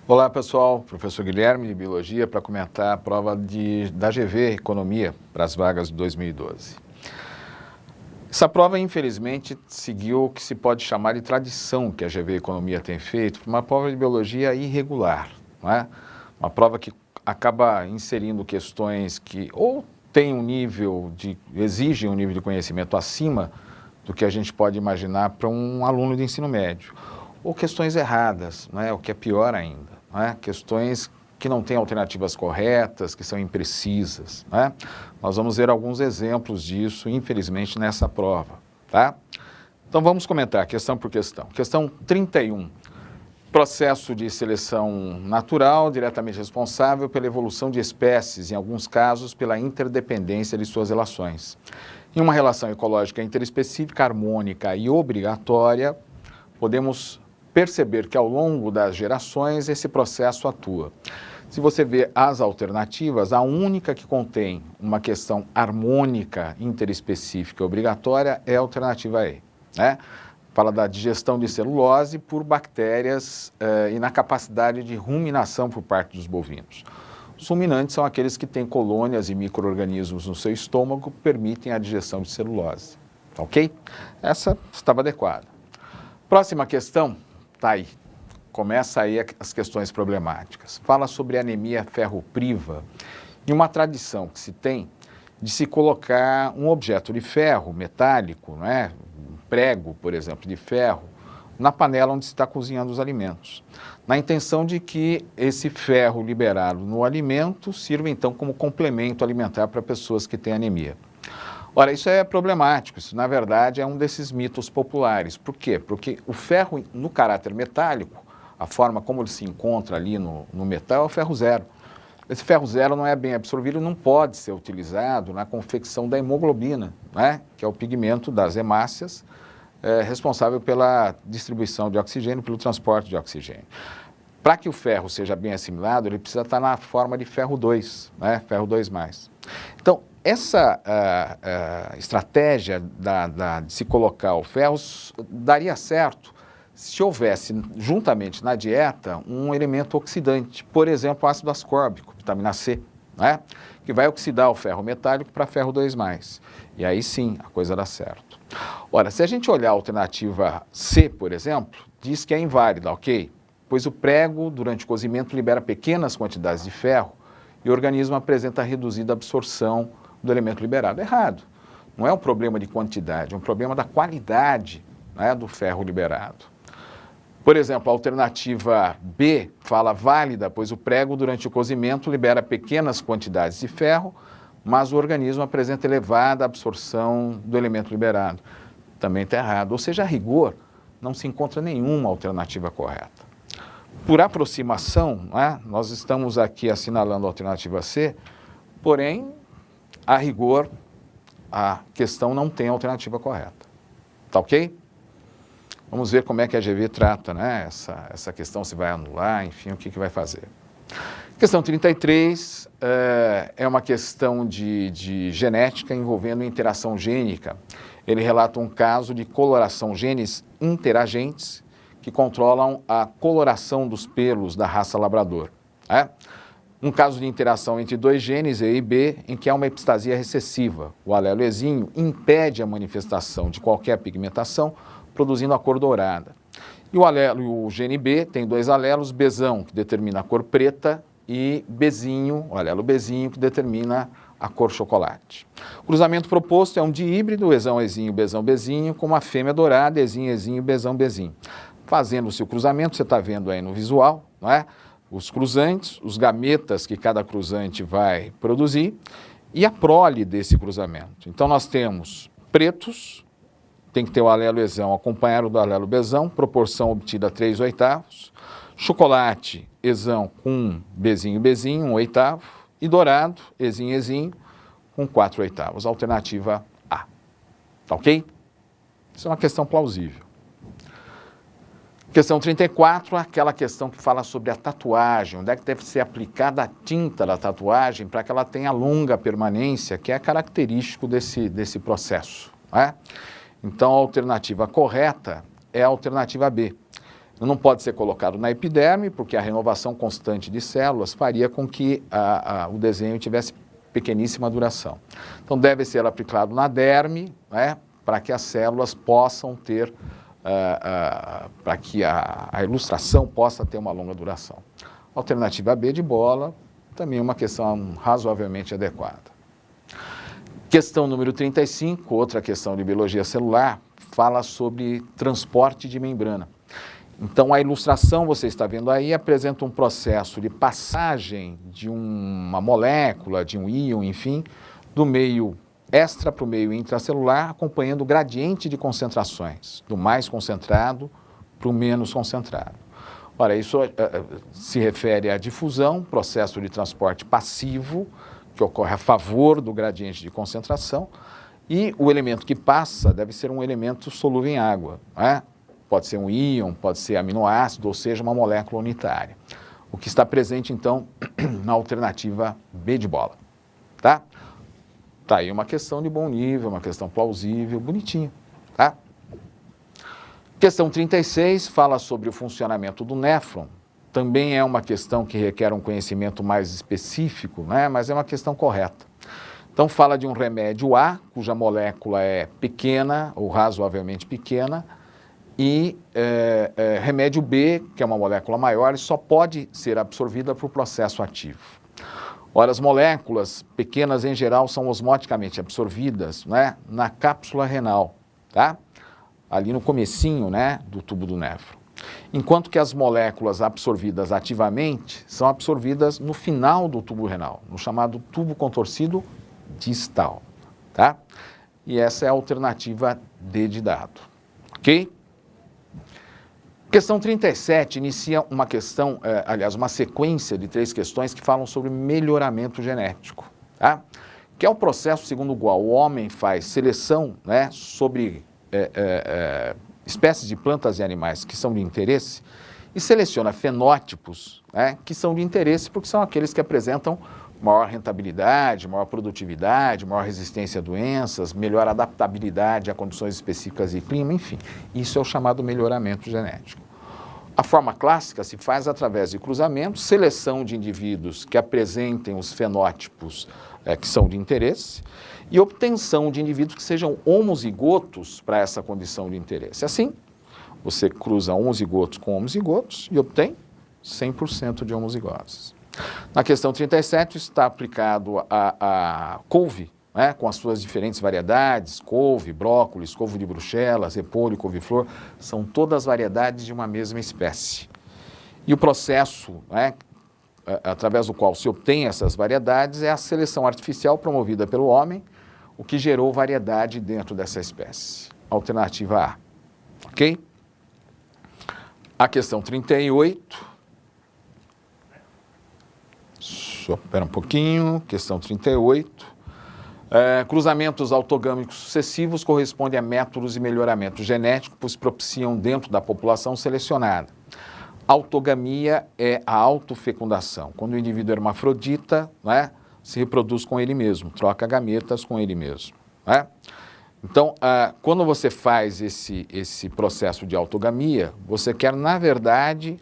Olá pessoal, professor Guilherme de Biologia para comentar a prova da GV Economia para as vagas de 2012. Essa prova infelizmente seguiu o que se pode chamar de tradição que a GV Economia tem feito, uma prova de biologia irregular, não é? Uma prova que acaba inserindo questões que ou exigem um nível de conhecimento acima do que a gente pode imaginar para um aluno de ensino médio, ou questões erradas, não é? O que é pior ainda. Questões que não têm alternativas corretas, que são imprecisas. Nós vamos ver alguns exemplos disso, infelizmente, nessa prova. Tá? Então vamos comentar questão por questão. Questão 31. Processo de seleção natural diretamente responsável pela evolução de espécies, em alguns casos pela interdependência de suas relações. Em uma relação ecológica interespecífica, harmônica e obrigatória, podemos perceber que ao longo das gerações esse processo atua. Se você vê as alternativas, a única que contém uma questão harmônica, interespecífica e obrigatória é a alternativa E. Fala da digestão de celulose por bactérias e na capacidade de ruminação por parte dos bovinos. Os ruminantes são aqueles que têm colônias e micro-organismos no seu estômago que permitem a digestão de celulose. Ok? Essa estava adequada. Próxima questão. Tá aí. Começa aí as questões problemáticas. Fala sobre anemia ferropriva e uma tradição que se tem de se colocar um objeto de ferro metálico, um prego, por exemplo, de ferro, na panela onde se está cozinhando os alimentos, na intenção de que esse ferro liberado no alimento sirva então como complemento alimentar para pessoas que têm anemia. Ora, isso é problemático, isso na verdade é um desses mitos populares. Por quê? Porque o ferro no caráter metálico, a forma como ele se encontra ali no metal é o ferro zero. Esse ferro zero não é bem absorvido e não pode ser utilizado na confecção da hemoglobina, que é o pigmento das hemácias, responsável pela distribuição de oxigênio, pelo transporte de oxigênio. Para que o ferro seja bem assimilado, ele precisa estar na forma de ferro 2, ferro 2+. Então, essa estratégia de se colocar o ferro daria certo se houvesse, juntamente na dieta, um elemento oxidante, por exemplo, ácido ascórbico, vitamina C, que vai oxidar o ferro metálico para ferro 2+. E aí sim, a coisa dá certo. Ora, se a gente olhar a alternativa C, por exemplo, diz que é inválida, ok? Pois o prego, durante o cozimento, libera pequenas quantidades de ferro e o organismo apresenta reduzida absorção do elemento liberado. Errado. Não é um problema de quantidade, é um problema da qualidade do ferro liberado. Por exemplo, a alternativa B fala válida, pois o prego durante o cozimento libera pequenas quantidades de ferro, mas o organismo apresenta elevada absorção do elemento liberado. Também está errado. Ou seja, a rigor, não se encontra nenhuma alternativa correta. Por aproximação, nós estamos aqui assinalando a alternativa C, porém, a rigor, a questão não tem alternativa correta. Tá ok? Vamos ver como é que a GV trata essa questão, se vai anular, enfim, o que vai fazer. Questão 33 é uma questão de genética envolvendo interação gênica. Ele relata um caso de coloração genes interagentes que controlam a coloração dos pelos da raça labrador. Um caso de interação entre dois genes, E e B, em que há uma epistasia recessiva. O alelo ezinho impede a manifestação de qualquer pigmentação, produzindo a cor dourada. E o gene B tem dois alelos, Bzão, que determina a cor preta, e Bzinho, o alelo Bzinho, que determina a cor chocolate. O cruzamento proposto é um dihíbrido, Ezão, Ezinho, Bzão, Bzinho, com uma fêmea dourada, Ezinho, Ezinho, Bzão, Bzinho. Fazendo-se o cruzamento, você está vendo aí no visual, os cruzantes, os gametas que cada cruzante vai produzir e a prole desse cruzamento. Então nós temos pretos, tem que ter o alelo Ezão acompanhado do alelo Bzão, proporção obtida 3/8, chocolate Ezão com Bzinho, Bzinho, 1/8, e dourado, Ezinho, Ezinho, com 4/8, alternativa A. Tá ok? Isso é uma questão plausível. Questão 34, aquela questão que fala sobre a tatuagem, onde é que deve ser aplicada a tinta da tatuagem para que ela tenha longa permanência, que é característico desse processo. Então, a alternativa correta é a alternativa B. Não pode ser colocado na epiderme, porque a renovação constante de células faria com que o desenho tivesse pequeníssima duração. Então, deve ser aplicado na derme, né, para que as células possam ter, para que a ilustração possa ter uma longa duração. Alternativa B de bola, também uma questão razoavelmente adequada. Questão número 35, outra questão de biologia celular, fala sobre transporte de membrana. Então, a ilustração, você está vendo aí, apresenta um processo de passagem de uma molécula, de um íon, enfim, do meio extra para o meio intracelular, acompanhando o gradiente de concentrações, do mais concentrado para o menos concentrado. Ora, isso se refere à difusão, processo de transporte passivo, que ocorre a favor do gradiente de concentração, e o elemento que passa deve ser um elemento solúvel em água, né? Pode ser um íon, pode ser aminoácido, ou seja, uma molécula unitária. O que está presente, então, na alternativa B de bola, tá? Tá aí uma questão de bom nível, uma questão plausível, bonitinho, tá? Questão 36 fala sobre o funcionamento do néfron. Também é uma questão que requer um conhecimento mais específico, né? Mas é uma questão correta. Então, fala de um remédio A, cuja molécula é pequena ou razoavelmente pequena, e remédio B, que é uma molécula maior, e só pode ser absorvida por processo ativo. Ora, as moléculas pequenas, em geral, são osmoticamente absorvidas, né, na cápsula renal, tá? Ali no comecinho, né, do tubo do néfron. Enquanto que as moléculas absorvidas ativamente são absorvidas no final do tubo renal, no chamado tubo contorcido distal, tá? E essa é a alternativa D de dado, ok? Questão 37 inicia uma questão, uma sequência de 3 questões que falam sobre melhoramento genético, tá? Que é o processo segundo o qual o homem faz seleção, né, sobre espécies de plantas e animais que são de interesse e seleciona fenótipos, né, que são de interesse porque são aqueles que apresentam maior rentabilidade, maior produtividade, maior resistência a doenças, melhor adaptabilidade a condições específicas de clima, enfim. Isso é o chamado melhoramento genético. A forma clássica se faz através de cruzamento, seleção de indivíduos que apresentem os fenótipos que são de interesse e obtenção de indivíduos que sejam homozigotos para essa condição de interesse. Assim, você cruza homozigotos com homozigotos e obtém 100% de homozigoses. Na questão 37 está aplicado a couve, né, com as suas diferentes variedades, couve, brócolis, couve de Bruxelas, repolho, couve-flor, são todas variedades de uma mesma espécie. E o processo, né, através do qual se obtém essas variedades é a seleção artificial promovida pelo homem, o que gerou variedade dentro dessa espécie. Alternativa A, ok? A questão 38... Espera um pouquinho, questão 38. Cruzamentos autogâmicos sucessivos correspondem a métodos de melhoramento genético, pois propiciam dentro da população selecionada. Autogamia é a autofecundação. Quando o indivíduo é hermafrodita, né, se reproduz com ele mesmo, troca gametas com ele mesmo, né? Então, quando você faz esse processo de autogamia, você quer, na verdade,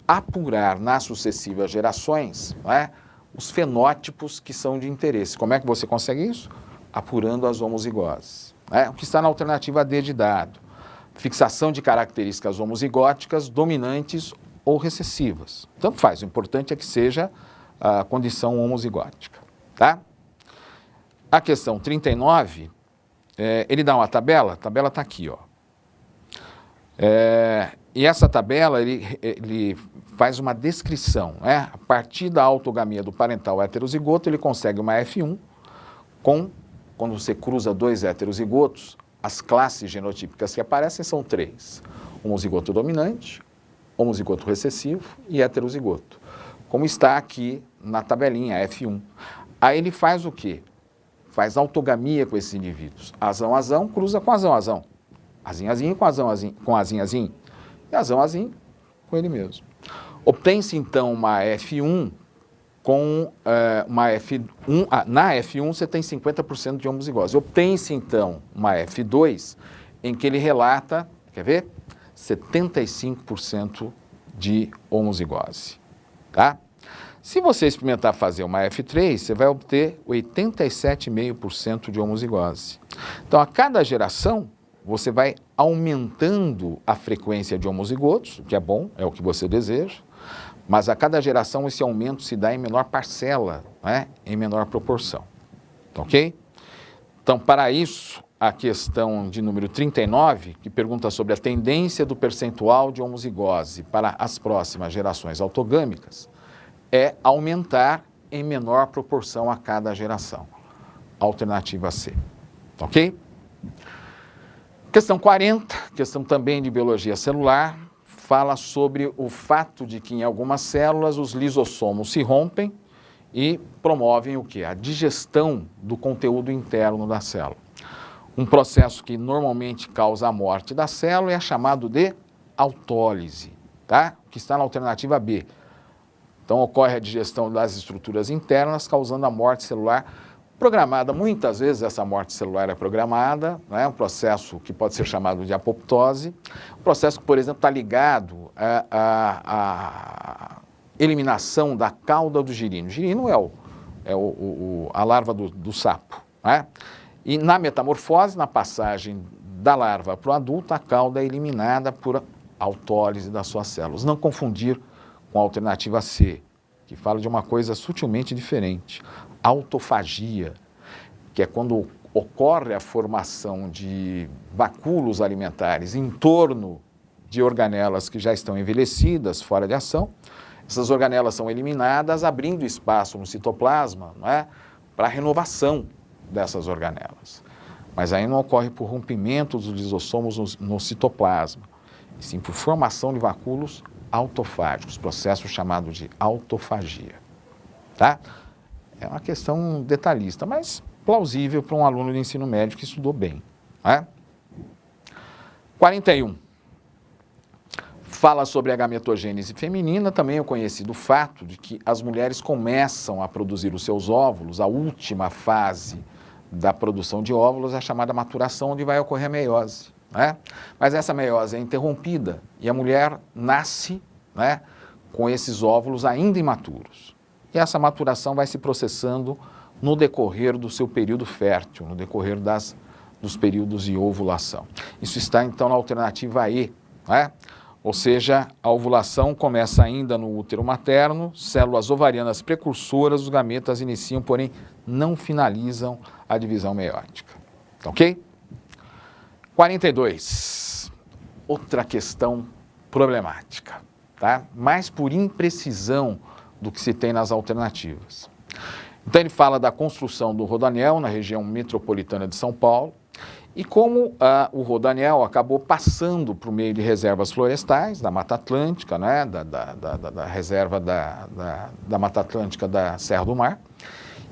apurar nas sucessivas gerações, né, os fenótipos que são de interesse. Como é que você consegue isso? Apurando as homozigoses, né? O que está na alternativa D de dado. Fixação de características homozigóticas dominantes ou recessivas. Tanto faz, o importante é que seja a condição homozigótica, tá? A questão 39, ele dá uma tabela, a tabela está aqui, ó. E essa tabela, ele faz uma descrição, né? A partir da autogamia do parental heterozigoto, ele consegue uma F1 quando você cruza 2 heterozigotos, as classes genotípicas que aparecem são 3. Homozigoto dominante, homozigoto recessivo e heterozigoto. Como está aqui na tabelinha F1. Aí ele faz o quê? Faz autogamia com esses indivíduos. Azão cruza com azão. Azinho com azinho. E azão com ele mesmo. Obtém-se, então, uma F1 com uma F1... na F1 você tem 50% de homozigose. Obtém-se, então, uma F2 em que ele relata, quer ver? 75% de homozigose, tá? Se você experimentar fazer uma F3, você vai obter 87,5% de homozigose. Então, a cada geração, você vai aumentando a frequência de homozigotos, o que é bom, é o que você deseja, mas a cada geração esse aumento se dá em menor parcela, né? Em menor proporção, ok? Então, para isso, a questão de número 39, que pergunta sobre a tendência do percentual de homozigose para as próximas gerações autogâmicas, é aumentar em menor proporção a cada geração. Alternativa C, ok? Questão 40, questão também de biologia celular, fala sobre o fato de que em algumas células os lisossomos se rompem e promovem o quê? A digestão do conteúdo interno da célula. Um processo que normalmente causa a morte da célula é chamado de autólise, tá? Que está na alternativa B. Então ocorre a digestão das estruturas internas, causando a morte celular programada. Muitas vezes essa morte celular é programada, né? Um processo que pode ser chamado de apoptose. Um processo que, por exemplo, está ligado à eliminação da cauda do girino. O girino a larva do sapo, né? E na metamorfose, na passagem da larva para o adulto, a cauda é eliminada por autólise das suas células. Não confundir com a alternativa C, que fala de uma coisa sutilmente diferente. Autofagia, que é quando ocorre a formação de vacúolos alimentares em torno de organelas que já estão envelhecidas, fora de ação. Essas organelas são eliminadas, abrindo espaço no citoplasma, não é? Para a renovação dessas organelas. Mas aí não ocorre por rompimento dos lisossomos no citoplasma, e sim por formação de vacúolos autofágicos, processo chamado de autofagia. Tá? É uma questão detalhista, mas plausível para um aluno de ensino médio que estudou bem. Né? 41. Fala sobre a gametogênese feminina, também é conhecido o fato de que as mulheres começam a produzir os seus óvulos, a última fase da produção de óvulos é a chamada maturação, onde vai ocorrer a meiose, né? Mas essa meiose é interrompida e a mulher nasce, né, com esses óvulos ainda imaturos. E essa maturação vai se processando no decorrer do seu período fértil, no decorrer dos períodos de ovulação. Isso está, então, na alternativa E, né? Ou seja, a ovulação começa ainda no útero materno, células ovarianas precursoras, os gametas iniciam, porém não finalizam a divisão meiótica. Ok? 42. Outra questão problemática, tá? Mais por imprecisão do que se tem nas alternativas. Então ele fala da construção do rodoanel na região metropolitana de São Paulo, e como o rodoanel acabou passando por meio de reservas florestais da Mata Atlântica, né, da reserva da Mata Atlântica da Serra do Mar,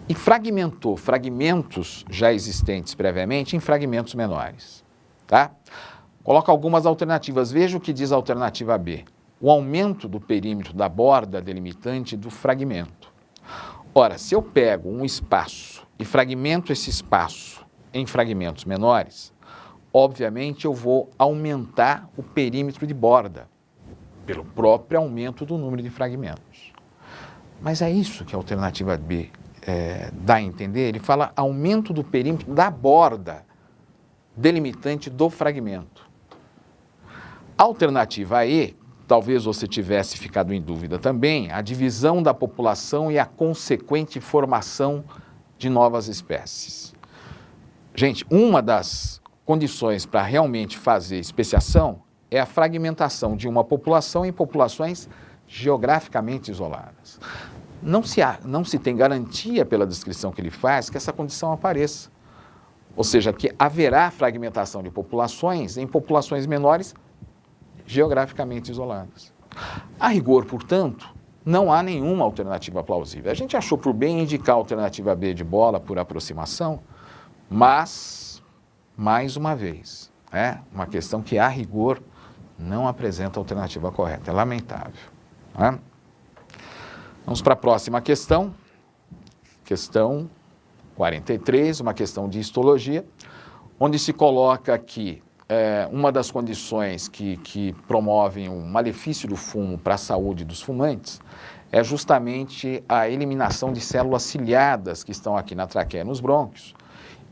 e fragmentou fragmentos já existentes previamente em fragmentos menores. Tá? Coloca algumas alternativas. Veja o que diz a alternativa B. O aumento do perímetro da borda delimitante do fragmento. Ora, se eu pego um espaço e fragmento esse espaço em fragmentos menores, obviamente eu vou aumentar o perímetro de borda, pelo próprio aumento do número de fragmentos. Mas é isso que a alternativa B dá a entender. Ele fala aumento do perímetro da borda delimitante do fragmento. A alternativa E, talvez você tivesse ficado em dúvida também, a divisão da população e a consequente formação de novas espécies. Gente, uma das condições para realmente fazer especiação é a fragmentação de uma população em populações geograficamente isoladas. Não se tem garantia pela descrição que ele faz que essa condição apareça. Ou seja, que haverá fragmentação de populações em populações menores geograficamente isoladas. A rigor, portanto, não há nenhuma alternativa plausível. A gente achou por bem indicar a alternativa B de bola por aproximação, mas, mais uma vez, é uma questão que, a rigor, não apresenta a alternativa correta. É lamentável. Né? Vamos para a próxima questão. Questão 43, uma questão de histologia, onde se coloca que uma das condições que promovem o malefício do fumo para a saúde dos fumantes é justamente a eliminação de células ciliadas que estão aqui na traqueia e nos brônquios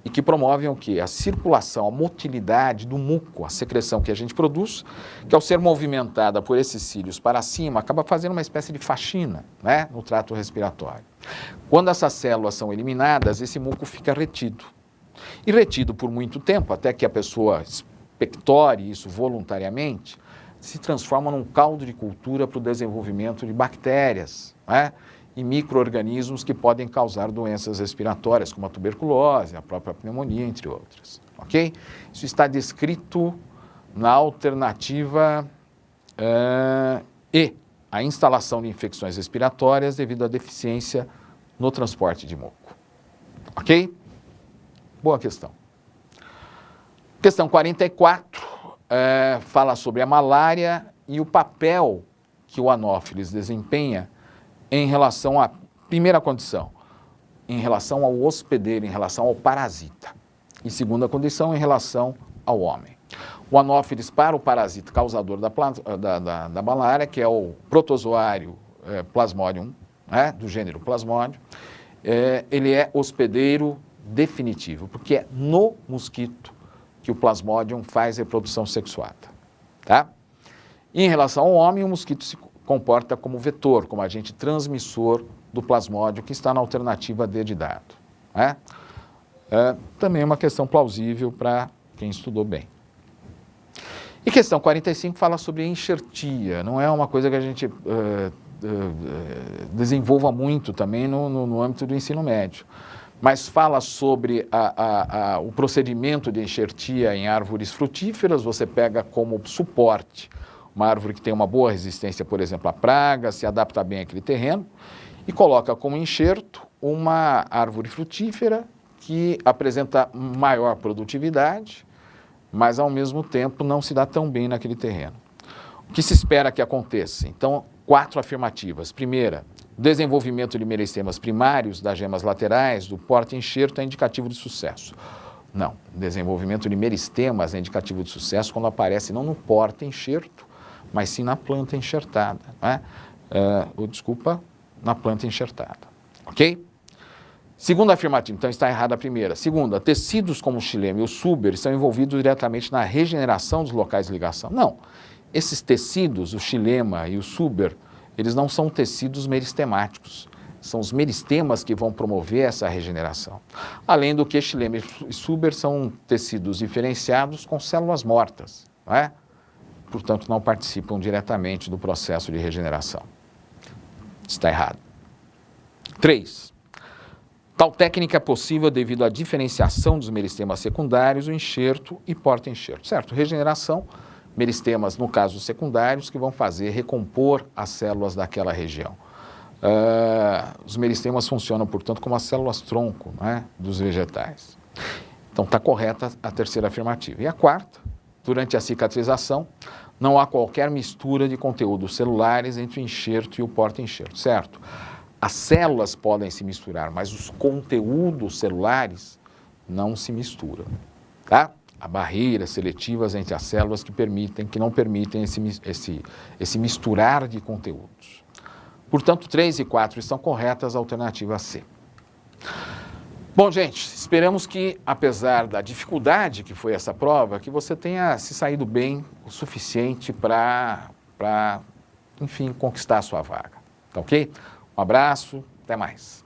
e que promovem o quê? A circulação, a motilidade do muco, a secreção que a gente produz, que ao ser movimentada por esses cílios para cima, acaba fazendo uma espécie de faxina, né, no trato respiratório. Quando essas células são eliminadas, esse muco fica retido. E retido por muito tempo, até que a pessoa expectore isso voluntariamente, se transforma num caldo de cultura para o desenvolvimento de bactérias, né? E micro-organismos que podem causar doenças respiratórias, como a tuberculose, a própria pneumonia, entre outras. Ok? Isso está descrito na alternativa E, a instalação de infecções respiratórias devido à deficiência no transporte de muco. Ok? Boa questão. Questão 44. Fala sobre a malária e o papel que o anófilis desempenha em relação à primeira condição, em relação ao hospedeiro, em relação ao parasita. E segunda condição, em relação ao homem. O anófilis para o parasita causador da malária, que é o protozoário Plasmodium, né, do gênero Plasmodium, ele é hospedeiro definitivo, porque é no mosquito que o Plasmodium faz reprodução sexuada, tá? E em relação ao homem, o mosquito se comporta como vetor, como agente transmissor do Plasmodium, que está na alternativa D de dado, né? Também é uma questão plausível para quem estudou bem. E questão 45 fala sobre enxertia, não é uma coisa que a gente desenvolva muito também no âmbito do ensino médio, mas fala sobre o procedimento de enxertia em árvores frutíferas. Você pega como suporte uma árvore que tem uma boa resistência, por exemplo, a pragas, se adapta bem àquele terreno, e coloca como enxerto uma árvore frutífera que apresenta maior produtividade, mas ao mesmo tempo não se dá tão bem naquele terreno. O que se espera que aconteça? Então, 4 afirmativas. Primeira, desenvolvimento de meristemas primários das gemas laterais do porta-enxerto é indicativo de sucesso. Não, desenvolvimento de meristemas é indicativo de sucesso quando aparece não no porta-enxerto, mas sim na planta enxertada, né? Na planta enxertada, ok? Segunda afirmativa, então está errada a primeira. Segunda, tecidos como o xilema e o suber são envolvidos diretamente na regeneração dos locais de ligação. Não, esses tecidos, o xilema e o suber, eles não são tecidos meristemáticos, são os meristemas que vão promover essa regeneração. Além do que, xilema e suber são tecidos diferenciados com células mortas, não é? Portanto, não participam diretamente do processo de regeneração. Está errado. 3. Tal técnica é possível devido à diferenciação dos meristemas secundários, o enxerto e porta-enxerto. Certo? Regeneração, meristemas, no caso secundários, que vão recompor as células daquela região. Os meristemas funcionam, portanto, como as células-tronco, né, dos vegetais. Então, está correta a terceira afirmativa. E a quarta, durante a cicatrização, não há qualquer mistura de conteúdos celulares entre o enxerto e o porta-enxerto, certo? As células podem se misturar, mas os conteúdos celulares não se misturam, tá? Há barreiras seletivas entre as células que não permitem esse misturar de conteúdos. Portanto, 3 e 4 estão corretas, a alternativa C. Bom, gente, esperamos que, apesar da dificuldade que foi essa prova, que você tenha se saído bem o suficiente para, enfim, conquistar a sua vaga. Tá ok? Um abraço, até mais.